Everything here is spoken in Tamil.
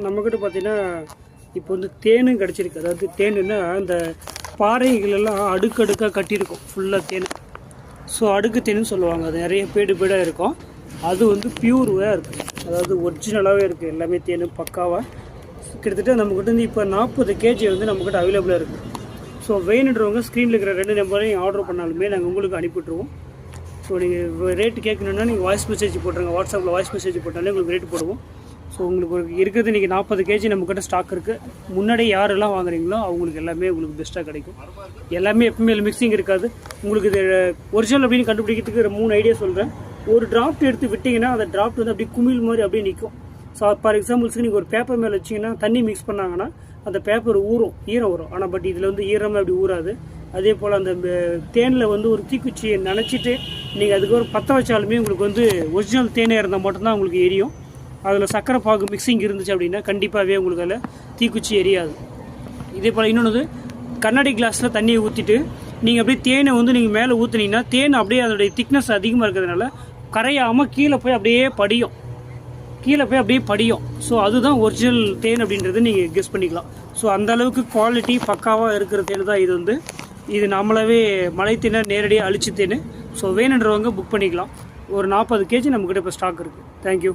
நம்மக்கிட்ட பார்த்தீங்கன்னா இப்போ வந்து தேனும் கிடச்சிருக்கு. அதாவது தேனுன்னா அந்த பாறைகளெல்லாம் அடுக்கடுக்காக கட்டியிருக்கும் ஃபுல்லாக தேன். ஸோ அடுக்கு தேனுன்னு சொல்லுவாங்க. அது நிறைய பேடாக இருக்கும். அது வந்து பியூர்வாக இருக்குது, அதாவது ஒரிஜினலாகவே இருக்குது. எல்லாமே தேன் பக்காவாக கிட்டத்தட்ட நம்மக்கிட்ட வந்து இப்போ 40 கேஜி வந்து நம்மக்கிட்ட அவைலபிளாக இருக்குது. ஸோ வேணுன்றவங்க ஸ்க்ரீனில் இருக்கிற 2 நம்பரையும் ஆர்டர் பண்ணாலுமே நாங்கள் உங்களுக்கு அனுப்பிவிட்ருவோம். ஸோ நீங்கள் ரேட்டு கேட்கணுன்னா நீங்கள் வாய்ஸ் மெசேஜ் போட்டுருங்க. வாட்ஸ்அப்பில் வாய்ஸ் மெசேஜ் போட்டாலே உங்களுக்கு ரேட்டு போடுவோம். ஸோ உங்களுக்கு இருக்கிறது இன்றைக்கி 40 கேஜி நம்மக்கிட்ட ஸ்டாக் இருக்குது. முன்னாடி யாரெல்லாம் வாங்குறீங்களோ அவங்களுக்கு எல்லாமே உங்களுக்கு பெஸ்ட்டாக கிடைக்கும். எல்லாமே எப்பவுமே மிக்சிங் இருக்காது. உங்களுக்கு இது ஒரிஜினல் அப்படின்னு கண்டுபிடிக்கிறதுக்கு 3 ஐடியா சொல்கிறேன். ஒரு டிராஃப்ட் எடுத்து விட்டிங்கன்னா அந்த டிராஃப்ட் வந்து அப்படியே குமிழ் மாதிரி அப்படியே நிற்கும். ஸோ ஃபார் எக்ஸாம்பிள்ஸ்க்கு நீங்கள் ஒரு பேப்பர் மேலே வச்சிங்கன்னா தண்ணி மிக்ஸ் பண்ணாங்கன்னா அந்த பேப்பர் ஈரம் வரும். ஆனால் பட் இதில் வந்து ஈரமாக அப்படி ஊறாது. அதே போல் அந்த தேனில் வந்து ஒரு தீக்குச்சியை நினச்சிட்டு நீங்கள் அதுக்கப்புறம் பற்ற வச்சாலுமே உங்களுக்கு வந்து ஒரிஜினல் தேனே இருந்தால் மட்டும்தான் உங்களுக்கு எரியும். அதில் சக்கரை பாகு மிக்சிங் இருந்துச்சு அப்படின்னா கண்டிப்பாகவே உங்களுக்கு அதில் தீக்குச்சி எரியாது. இதே போல் இன்னொன்று, கண்ணாடி கிளாஸில் தண்ணியை ஊற்றிட்டு நீங்கள் அப்படியே தேனை வந்து நீங்கள் மேலே ஊற்றுனீங்கன்னா தேன் அப்படியே அதோடைய திக்னஸ் அதிகமாக இருக்கிறதுனால கரையாமல் கீழே போய் அப்படியே படியும். ஸோ அதுதான் ஒரிஜினல் தேன் அப்படின்றது நீங்கள் கெஸ் பண்ணிக்கலாம். ஸோ அந்தளவுக்கு குவாலிட்டி பக்காவாக இருக்கிற தேன் தான் இது வந்து. இது நம்மளாவே மலை தேனை நேரடியாக அழிச்சு தேன். ஸோ வேணுன்றவங்க புக் பண்ணிக்கலாம். ஒரு 40 கேஜி நம்மக்கிட்ட இப்போ ஸ்டாக் இருக்குது. தேங்க்யூ.